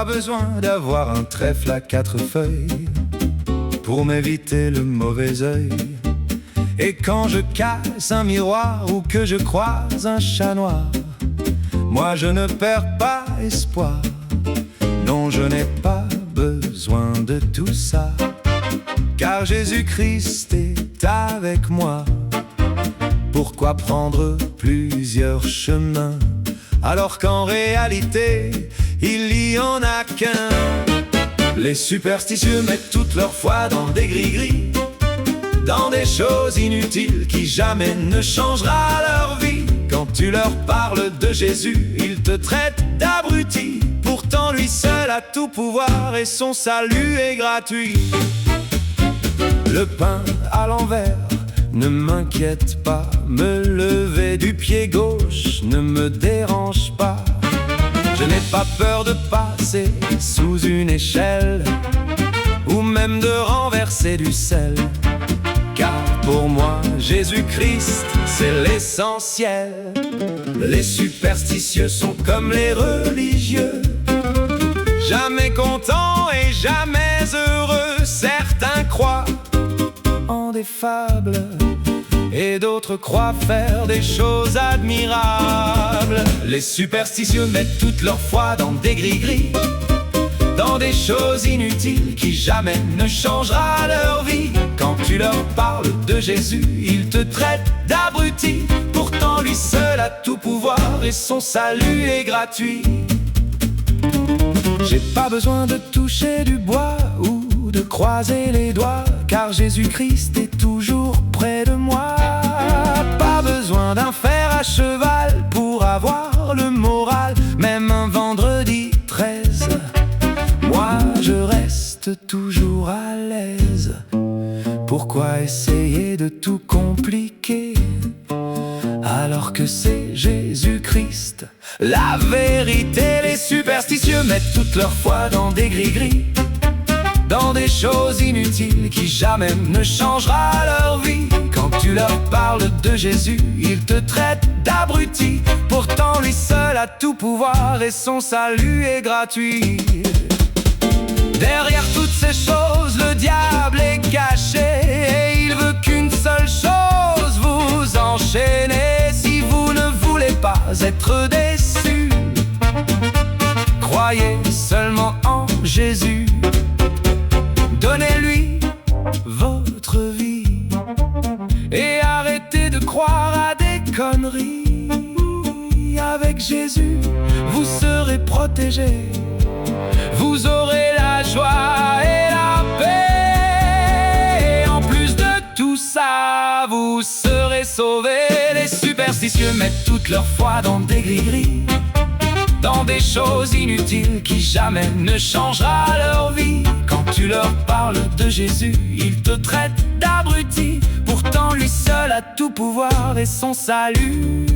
pas besoin d'avoir un trèfle à 4 feuilles pour m'éviter le mauvais œil. Et quand je casse un miroir ou que je croise un chat noir, moi je ne perds pas espoir. Non, je n'ai pas besoin de tout ça, car Jésus-Christ est avec moi. Pourquoi prendre plusieurs chemins alors qu'en réalité il y en a qu'un? Les superstitieux mettent toute leur foi dans des gris-gris, dans des choses inutiles qui jamais ne changera leur vie. Quand tu leur parles de Jésus, ils te traitent d'abruti. Pourtant lui seul a tout pouvoir et son salut est gratuit. Le pain à l'envers ne m'inquiète pas, me lever du pied gauche ne me dérange pas. Je n'ai pas peur de passer sous une échelle ou même de renverser du sel, car pour moi Jésus-Christ c'est l'essentiel. Les superstitieux sont comme les religieux, jamais contents et jamais heureux. Certains croient en des fables et d'autres croient faire des choses admirables. Les superstitieux mettent toute leur foi dans des gris-gris, dans des choses inutiles qui jamais ne changera leur vie. Quand tu leur parles de Jésus, ils te traitent d'abruti. Pourtant lui seul a tout pouvoir et son salut est gratuit. J'ai pas besoin de toucher du bois ou de croiser les doigts, car Jésus-Christ est toujours près de moi. Pas besoin d'un fer à cheval pour avoir le moral, même un vendredi 13. Moi je reste toujours à l'aise. Pourquoi essayer de tout compliquer alors que c'est Jésus-Christ la vérité? Les superstitieux mettent toute leur foi dans des gris-gris, dans des choses inutiles qui jamais ne changera leur vie. Quand tu leur parles de Jésus, ils te traitent d'abruti. Pourtant lui seul a tout pouvoir et son salut est gratuit. Derrière toutes ces choses, le diable est caché et il veut qu'une seule chose, vous enchaîner. Si vous ne voulez pas être déçus, croyez seulement en Jésus. Donnez-lui votre vie et arrêtez de croire à des conneries. Avec Jésus, vous serez protégés. Vous aurez la joie et la paix. Et en plus de tout ça, vous serez sauvés. Les superstitieux mettent toute leur foi dans des gris-gris, dans des choses inutiles qui jamais ne changera leur vie. Quand tu leur parles de Jésus, ils te traitent d'abruti. Pourtant lui seul a tout pouvoir et son salut